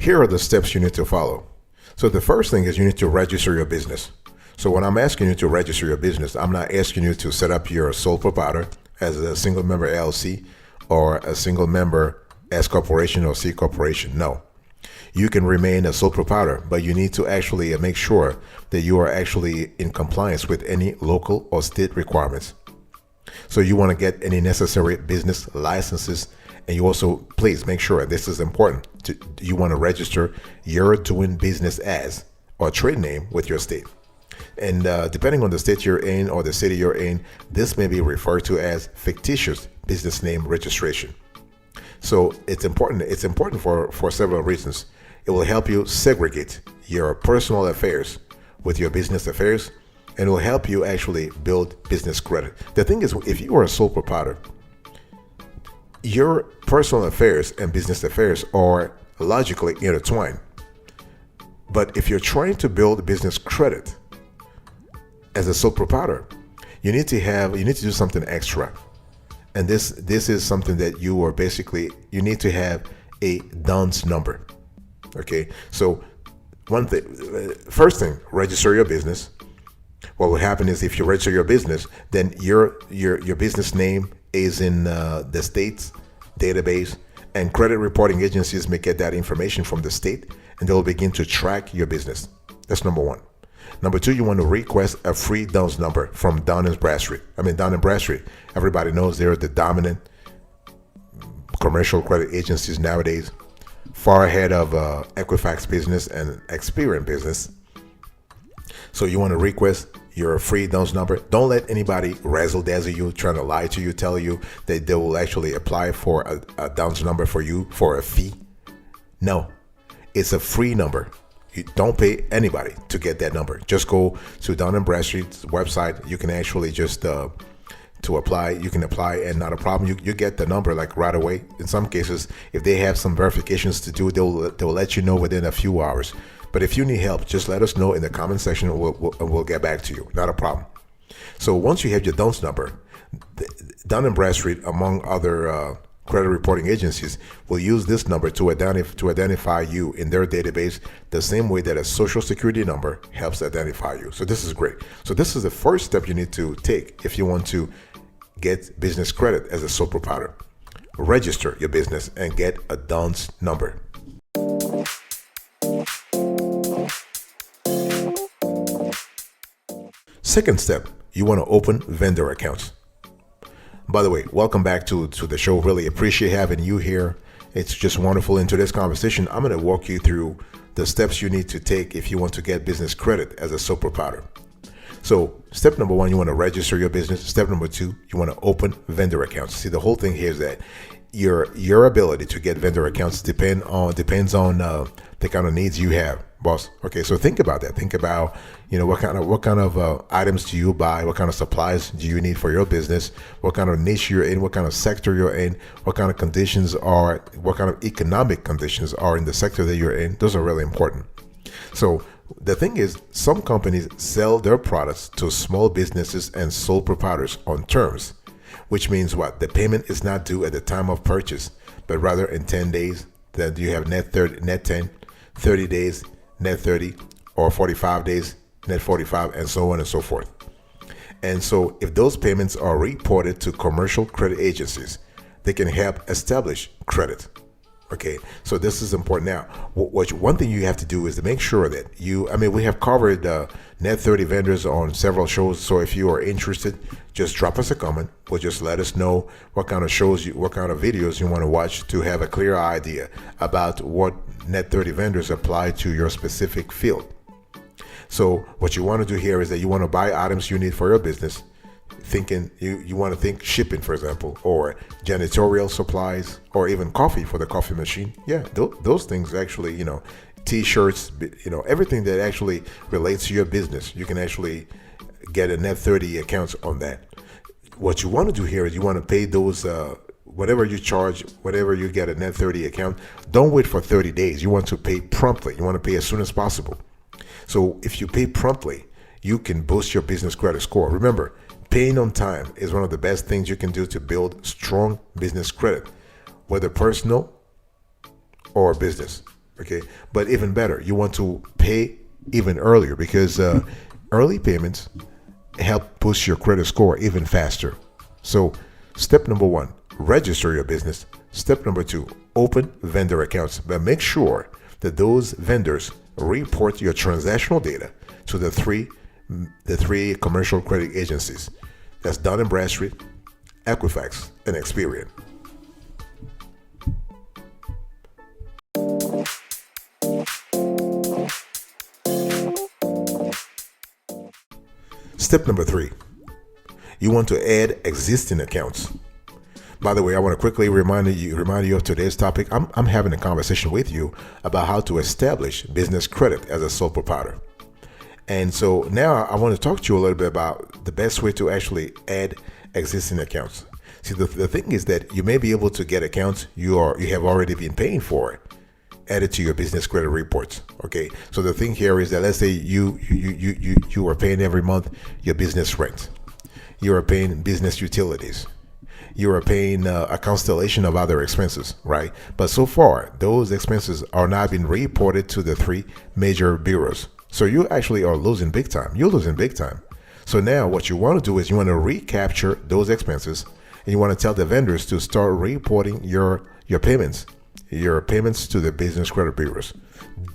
Here are the steps you need to follow. So the first thing is you need to register your business. So when I'm asking you to register your business, I'm not asking you to set up your sole proprietor as a single member LLC or a single member S corporation or C corporation. No. You can remain a sole proprietor, but you need to actually make sure that you are actually in compliance with any local or state requirements. So you want to get any necessary business licenses, and you also, please make sure, this is important, you want to register your doing business as or trade name with your state. And depending on the state you're in or the city you're in, this may be referred to as fictitious business name registration. So it's important for several reasons. It will help you segregate your personal affairs with your business affairs, and it will help you actually build business credit. The thing is, if you are a sole proprietor, your personal affairs and business affairs are logically intertwined. But if you're trying to build business credit as a sole proprietor, you need to do something extra. And this is something that you need to have a DUNS number. Okay, so first thing, register your business. What will happen is if you register your business, then your business name is in the state's database, and credit reporting agencies may get that information from the state, and they'll begin to track your business. That's number one. Number two, you want to request a free DUNS number from Dun & Bradstreet. Dun & Bradstreet, everybody knows they're the dominant commercial credit agencies nowadays, far ahead of Equifax Business and Experian Business. So you want to request your free DUNS number. Don't let anybody razzle-dazzle you, trying to lie to you, tell you that they will actually apply for a DUNS number for you for a fee. No, it's a free number. You don't pay anybody to get that number. Just go to Dun & Bradstreet's website. You can actually just to apply. You can apply and not a problem. You get the number like right away. In some cases, if they have some verifications to do, they'll let you know within a few hours. But if you need help, just let us know in the comment section, and we'll get back to you. Not a problem. So once you have your DUNS number, Dun & Bradstreet, among other credit reporting agencies, will use this number to identify you in their database the same way that a social security number helps identify you. So this is great. So this is the first step you need to take if you want to get business credit as a sole proprietor. Register your business and get a DUNS number. Second step, you want to open vendor accounts. By the way, welcome back to the show. Really appreciate having you here. It's just wonderful. In today's conversation, I'm going to walk you through the steps you need to take if you want to get business credit as a sole proprietor. So step number one, you want to register your business. Step number two, you want to open vendor accounts. See, the whole thing here is that your ability to get vendor accounts depends on the kind of needs you have, boss. Okay, so think about that. Think about, what kind of items do you buy? What kind of supplies do you need for your business? What kind of niche you're in? What kind of sector you're in? What kind of what kind of economic conditions are in the sector that you're in? Those are really important. So the thing is, some companies sell their products to small businesses and sole proprietors on terms, which means what? The payment is not due at the time of purchase, but rather in 10 days. Then you have net 10, 30 days, net 30, or 45 days, net 45, and so on and so forth. And so if those payments are reported to commercial credit agencies, they can help establish credit. Okay, so this is important. Now, one thing you have to do is to make sure that we have covered net 30 vendors on several shows. So if you are interested, just drop us a comment. Or just let us know what kind of shows, what kind of videos you want to watch to have a clear idea about what net 30 vendors apply to your specific field. So what you want to do here is that you want to buy items you need for your business. Thinking you want to think shipping, for example, or janitorial supplies, or even coffee for the coffee machine. Yeah, those things actually, t-shirts, everything that actually relates to your business, you can actually get a net 30 accounts on that. What you want to do here is you want to pay those whatever you charge, whatever you get a net 30 account. Don't wait for 30 days. You want to pay promptly. You want to pay as soon as possible. So if you pay promptly, you can boost your business credit score. Remember, paying on time is one of the best things you can do to build strong business credit, whether personal or business. Okay, but even better, you want to pay even earlier because early payments help boost your credit score even faster. So, step number one, register your business. Step number two, open vendor accounts, but make sure that those vendors report your transactional data to the three commercial credit agencies. That's Dun and Bradstreet, Equifax, and Experian. Step number three, you want to add existing accounts. By the way, I want to quickly remind you of today's topic. I'm having a conversation with you about how to establish business credit as a sole proprietor. And so now I want to talk to you a little bit about the best way to actually add existing accounts. See, the thing is that you may be able to get accounts you have already been paying for added to your business credit reports. Okay, so the thing here is that let's say you are paying every month your business rent, you are paying business utilities, you are paying a constellation of other expenses, right? But so far, those expenses are not being reported to the three major bureaus. So you actually are losing big time. You're losing big time. So now what you want to do is you want to recapture those expenses, and you want to tell the vendors to start reporting your payments to the business credit bureaus.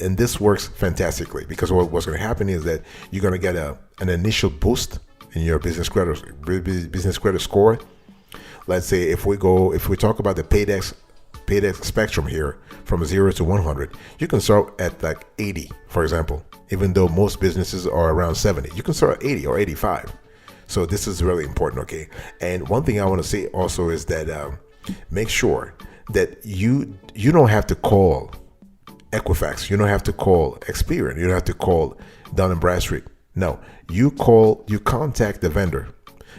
And this works fantastically because what's going to happen is that you're going to get an initial boost in your business credit score. Let's say if we talk about the Paydex spectrum here from 0 to 100, you can start at like 80, for example. Even though most businesses are around 70, you can start at 80 or 85. So this is really important, okay? And one thing I want to say also is that make sure that you don't have to call Equifax, you don't have to call Experian, you don't have to call Dun and Bradstreet. No, you contact the vendor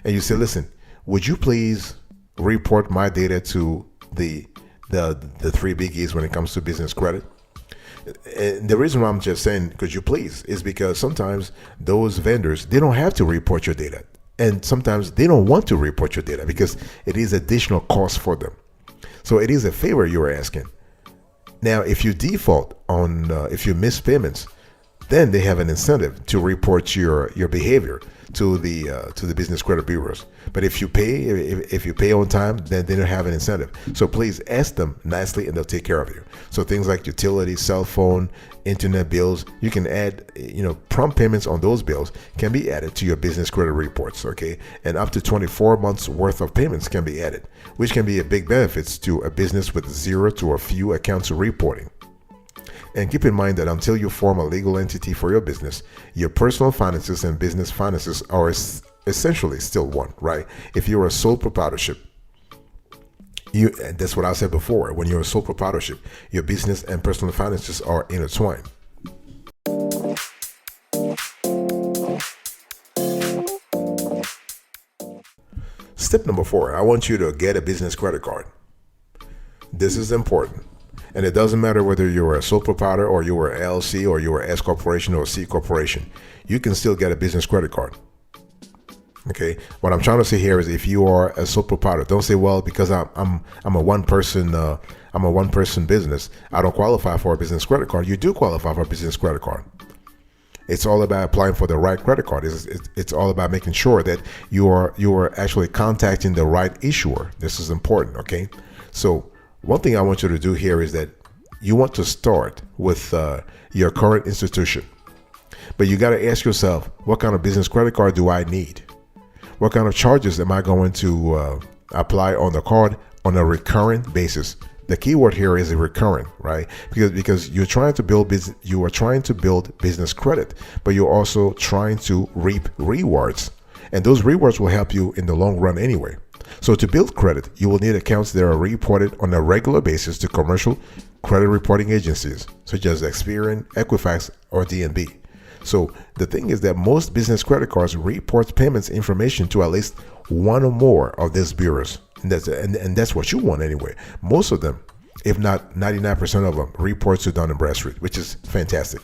and you say, listen, would you please report my data to the three biggies when it comes to business credit? And the reason why I'm just saying could you please is because sometimes those vendors, they don't have to report your data, and sometimes they don't want to report your data because it is additional cost for them. So it is a favor you're asking. Now, if you default on if you miss payments, then they have an incentive to report your behavior to the business credit bureaus. But if you pay on time, then they don't have an incentive. So please ask them nicely, and they'll take care of you. So things like utilities, cell phone, internet bills, you can add, prompt payments on those bills can be added to your business credit reports. Okay, and up to 24 months worth of payments can be added, which can be a big benefits to a business with zero to a few accounts reporting. And keep in mind that until you form a legal entity for your business, your personal finances and business finances are essentially still one, right? If you're a sole proprietorship, that's what I said before. When you're a sole proprietorship, your business and personal finances are intertwined. Step number 4, I want you to get a business credit card. This is important. And it doesn't matter whether you're a sole proprietor or you're an LLC or you're an S corporation or a C corporation, you can still get a business credit card. Okay, what I'm trying to say here is if you are a sole proprietor, don't say, well, because I'm a one person business, I don't qualify for a business credit card. You do qualify for a business credit card. It's all about applying for the right credit card. It's all about making sure that you are actually contacting the right issuer. This is important. Okay, so one thing I want you to do here is that you want to start with your current institution, but you got to ask yourself, what kind of business credit card do I need? What kind of charges am I going to apply on the card on a recurring basis? The key word here is recurring, right? Because you're trying to build business credit, but you're also trying to reap rewards, and those rewards will help you in the long run anyway. So to build credit, you will need accounts that are reported on a regular basis to commercial credit reporting agencies such as Experian, Equifax, or DNB. So the thing is that most business credit cards report payments information to at least one or more of these bureaus. And that's what you want anyway. Most of them, if not 99% of them, report to Dun & Bradstreet, which is fantastic.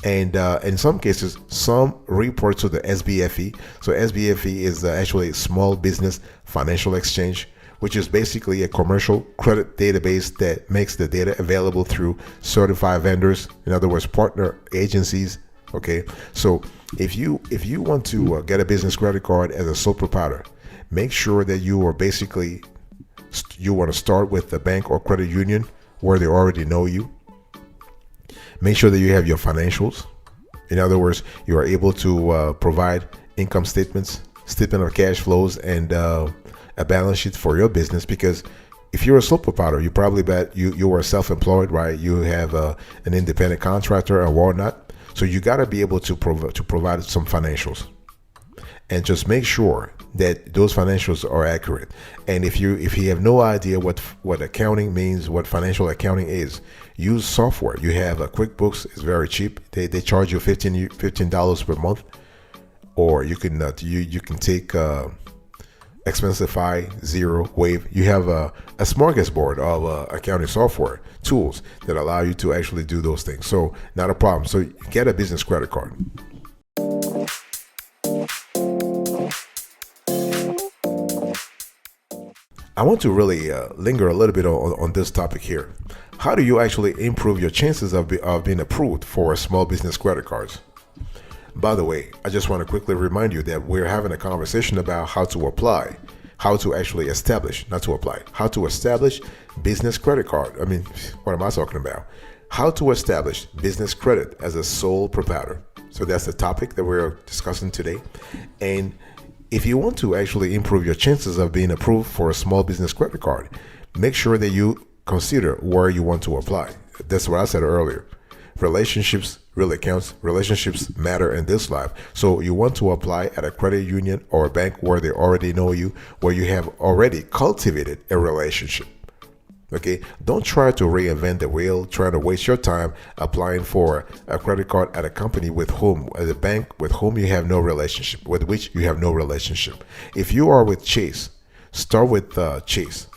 And in some cases, some report to the SBFE. So SBFE is actually Small Business Financial Exchange, which is basically a commercial credit database that makes the data available through certified vendors, in other words, partner agencies. Okay, so if you want to get a business credit card as a sole proprietor, make sure that you are basically you want to start with the bank or credit union where they already know you. Make sure that you have your financials. In other words, you are able to provide income statements, statement of cash flows, and a balance sheet for your business. Because if you're a sole proprietor, you probably you are self-employed, right? You have an independent contractor and whatnot. So you got to be able to provide some financials, and just make sure that those financials are accurate. And if you have no idea what accounting means, what financial accounting is, use software. You have a QuickBooks. It's very cheap. They charge you $15 per month, or you can you can take Expensify, Zero, Wave. You have a smorgasbord of accounting software tools that allow you to actually do those things. So not a problem. So get a business credit card. I want to really linger a little bit on this topic here. How do you actually improve your chances of being approved for small business credit cards? By the way, I just want to quickly remind you that we're having a conversation about how to apply, how to actually establish, not to apply, how to establish business credit card. I mean, what am I talking about? How to establish business credit as a sole proprietor. So that's the topic that we're discussing today. And if you want to actually improve your chances of being approved for a small business credit card, make sure that you consider where you want to apply. That's what I said earlier. Relationships really counts. Relationships matter in this life. So you want to apply at a credit union or a bank where they already know you, where you have already cultivated a relationship. Okay, don't try to reinvent the wheel, trying to waste your time applying for a credit card at a company at a bank with whom you have no relationship, with which you have no relationship. If you are with Chase, start with Chase.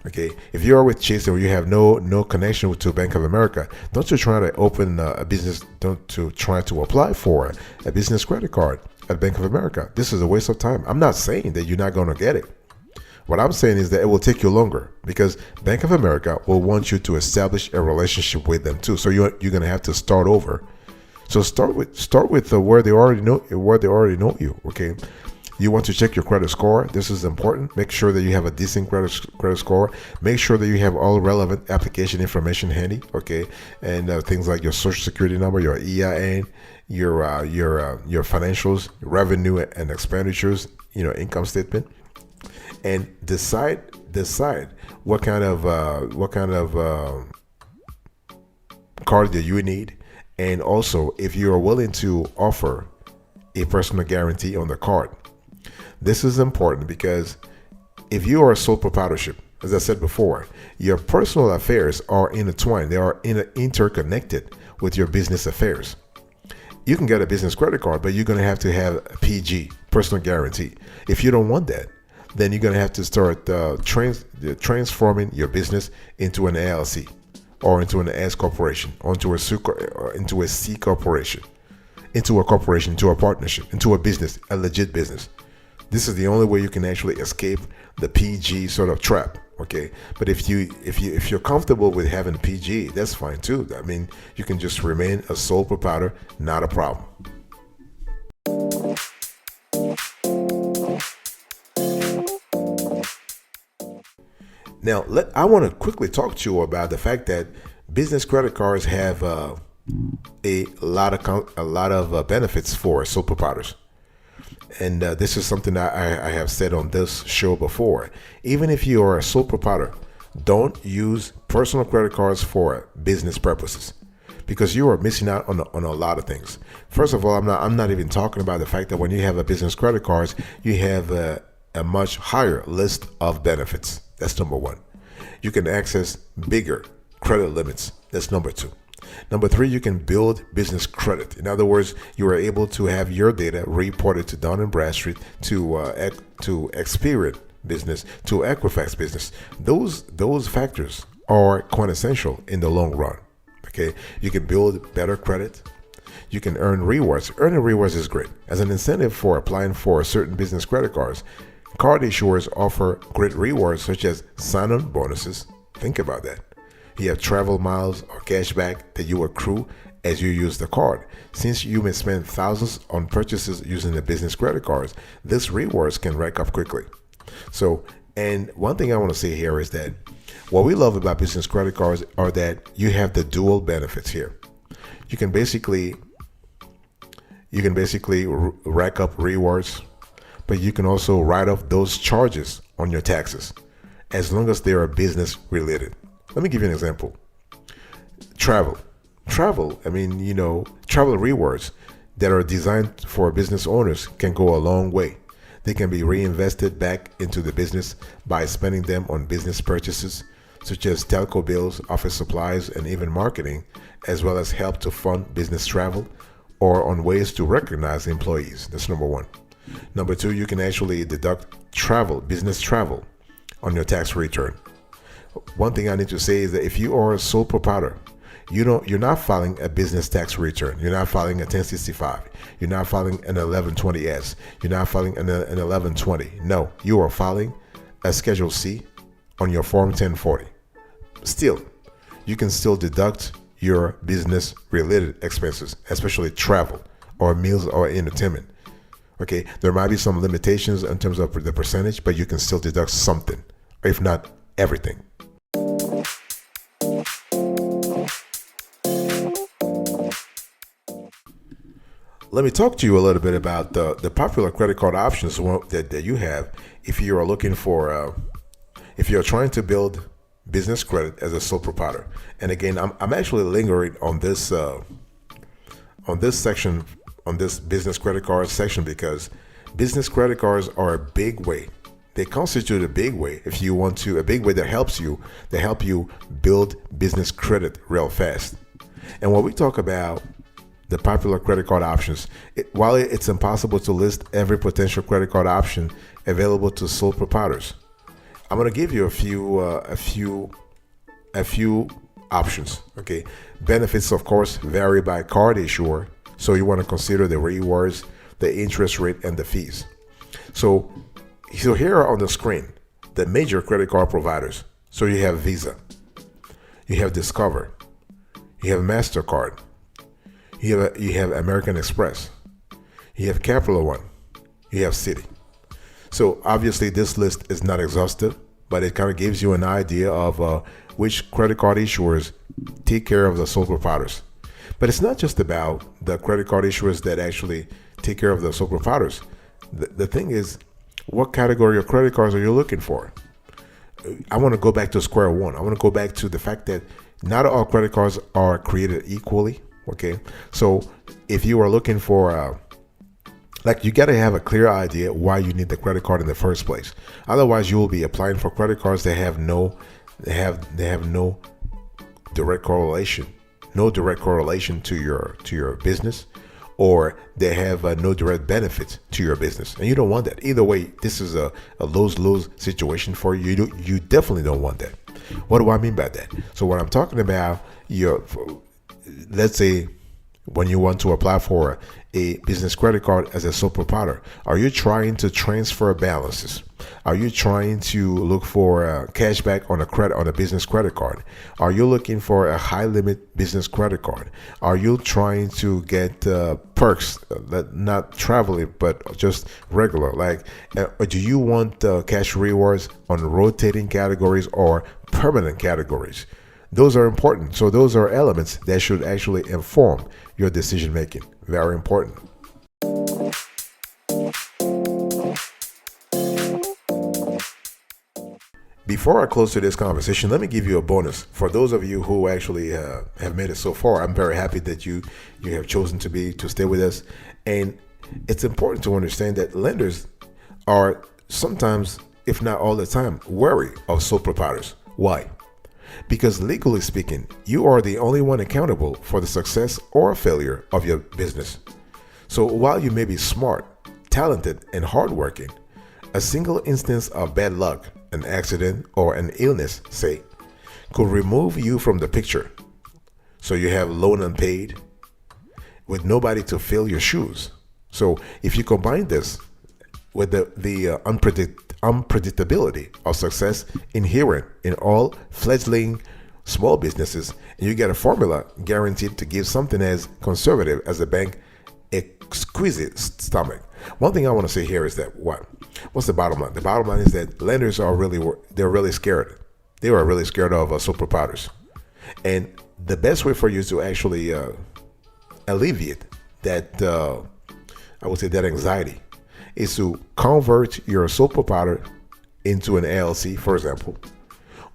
Okay, if you are with Chase and you have no connection to Bank of America, don't you try to open a business, don't to try to apply for a business credit card at Bank of America. This is a waste of time. I'm not saying that you're not going to get it. What I'm saying is that it will take you longer, because Bank of America will want you to establish a relationship with them too. So you're going to have to start over. So start with where they already know you. Okay, you want to check your credit score. This is important. Make sure that you have a decent credit score. Make sure that you have all relevant application information handy. Okay, and things like your social security number, your EIN, your financials, revenue and expenditures, income statement. And decide what kind of card that you need, and also if you are willing to offer a personal guarantee on the card. This is important because if you are a sole proprietorship, as I said before, your personal affairs are intertwined. They are interconnected with your business affairs. You can get a business credit card, but you're going to have a PG, personal guarantee. If you don't want that, then you're going to have to start transforming your business into an LLC or into an S corporation, or into a C corporation, into a corporation, into a partnership, into a business, a legit business. This is the only way you can actually escape the PG sort of trap. Okay, but if you're comfortable with having PG, that's fine too. I mean, you can just remain a sole proprietor, not a problem. Now, I want to quickly talk to you about the fact that business credit cards have a lot of benefits for sole proprietors, and this is something that I have said on this show before. Even if you are a sole proprietor, don't use personal credit cards for business purposes, because you are missing out on a lot of things. First of all, I'm not even talking about the fact that when you have a business credit cards, you have a much higher list of benefits. That's number one. You can access bigger credit limits. That's number two. Number three, you can build business credit. In other words, you are able to have your data reported to Dun & Bradstreet, to Experian business, to Equifax business. Those factors are quintessential in the long run. Okay, you can build better credit. You can earn rewards. Earning rewards is great. As an incentive for applying for certain business credit cards, Card issuers offer great rewards such as sign-on bonuses. Think about that. You have travel miles or cashback that you accrue as you use the card. Since you may spend thousands on purchases using the business credit cards, these rewards can rack up quickly. So, and one thing I want to say here is that what we love about business credit cards are that you have the dual benefits here. You can basically rack up rewards, but you can also write off those charges on your taxes as long as they are business related. Let me give you an example. Travel, travel rewards that are designed for business owners can go a long way. They can be reinvested back into the business by spending them on business purchases such as telco bills, office supplies, and even marketing, as well as help to fund business travel or on ways to recognize employees. That's number one. Number two, you can actually deduct business travel on your tax return. One thing I need to say is that if you are a sole proprietor, you're not filing a business tax return. You're not filing a 1065. You're not filing an 1120S. You're not filing an 1120. No, you are filing a Schedule C on your Form 1040. Still, you can still deduct your business related expenses, especially travel or meals or entertainment. Okay, there might be some limitations in terms of the percentage, but you can still deduct something, if not everything. Let me talk to you a little bit about the popular credit card options that you have if you are looking for, if you're trying to build business credit as a sole proprietor. And again, I'm actually lingering on this section, on this business credit card section, because business credit cards are a big way. They constitute a big way if you want to, a big way that help you build business credit real fast. And when we talk about the popular credit card options, while it's impossible to list every potential credit card option available to sole proprietors, I'm going to give you a few options. Okay, benefits of course vary by card issuer, so you want to consider the rewards, the interest rate, and the fees. So here are on the screen the major credit card providers. So you have Visa, you have Discover, you have MasterCard, you have American Express, you have Capital One, you have Citi. So obviously this list is not exhaustive, but it kind of gives you an idea of which credit card issuers take care of the sole proprietors. But it's not just about the credit card issuers that actually take care of the sole proprietors. The thing is, what category of credit cards are you looking for? I want to go back to square one. I want to go back to the fact that not all credit cards are created equally. Okay, so if you are looking for you got to have a clear idea why you need the credit card in the first place. Otherwise, you will be applying for credit cards that have no direct correlation to your business, or they have no direct benefits to your business, and you don't want that. Either way, this is a lose-lose situation for you. You definitely don't want that. What do I mean by that? So what I'm talking about, let's say when you want to apply for a business credit card as a sole proprietor, are you trying to transfer balances? Are you trying to look for cash back on a business credit card? Are you looking for a high limit business credit card? Are you trying to get perks, not traveling, but just regular? Do you want cash rewards on rotating categories or permanent categories? Those are important. So those are elements that should actually inform your decision making. Very important. Before I close to this conversation, let me give you a bonus. For those of you who actually have made it so far, I'm very happy that you have chosen to stay with us. And it's important to understand that lenders are sometimes, if not all the time, wary of sole proprietors. Why? Because legally speaking, you are the only one accountable for the success or failure of your business. So while you may be smart, talented, and hardworking, a single instance of bad luck, an accident, or an illness, say, could remove you from the picture. So you have loan unpaid with nobody to fill your shoes. So if you combine this with the unpredictability of success inherent in all fledgling small businesses, and you get a formula guaranteed to give something as conservative as a bank exquisite stomach. One thing I want to say here is that what's the bottom line? The bottom line is that lenders are really scared. They are really scared of sole proprietors, and the best way for you to actually alleviate that, I would say, that anxiety, is to convert your sole proprietor into an LLC, for example,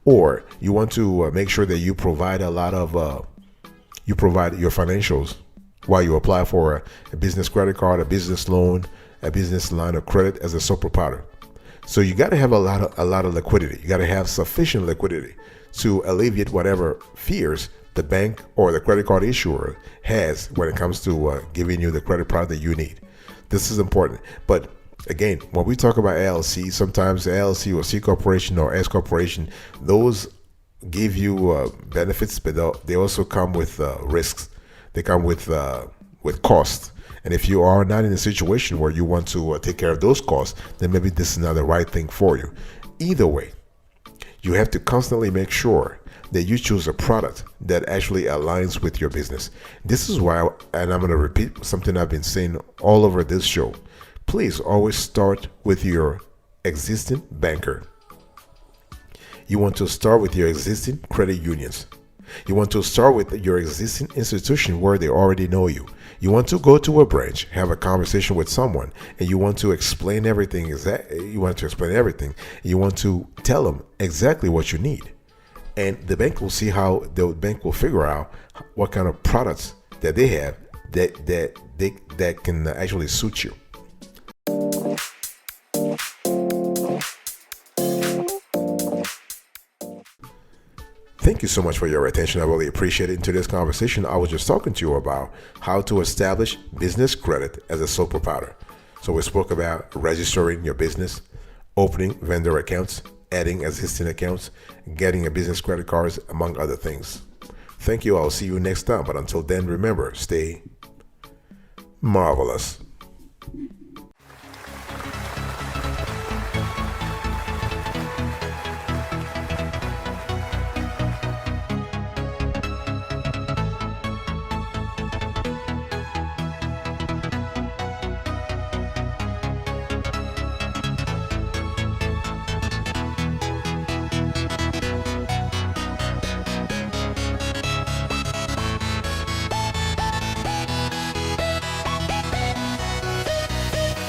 or you want to make sure that you provide you provide your financials while you apply for a business credit card, a business loan, a business line of credit as a sole proprietor. So you got to have a lot of liquidity. You got to have sufficient liquidity to alleviate whatever fears the bank or the credit card issuer has when it comes to giving you the credit product that you need. This is important. But again, when we talk about LLC, sometimes the LLC or C corporation or S corporation, those give you benefits, but they also come with risks. They come with costs. And if you are not in a situation where you want to take care of those costs, then maybe this is not the right thing for you. Either way, you have to constantly make sure that you choose a product that actually aligns with your business. This is why, and I'm going to repeat something I've been saying all over this show. Please always start with your existing banker. You want to start with your existing credit unions. You want to start with your existing institution where they already know you. You want to go to a branch, have a conversation with someone, and you want to explain everything. You want to tell them exactly what you need. And the bank will see how the bank will figure out what kind of products that they have that can actually suit you. Thank you so much for your attention. I really appreciate it. In today's conversation, I was just talking to you about how to establish business credit as a sole proprietor. So we spoke about registering your business, opening vendor accounts, adding existing accounts, getting a business credit cards, among other things. Thank you. I'll see you next time. But until then, remember, stay marvelous.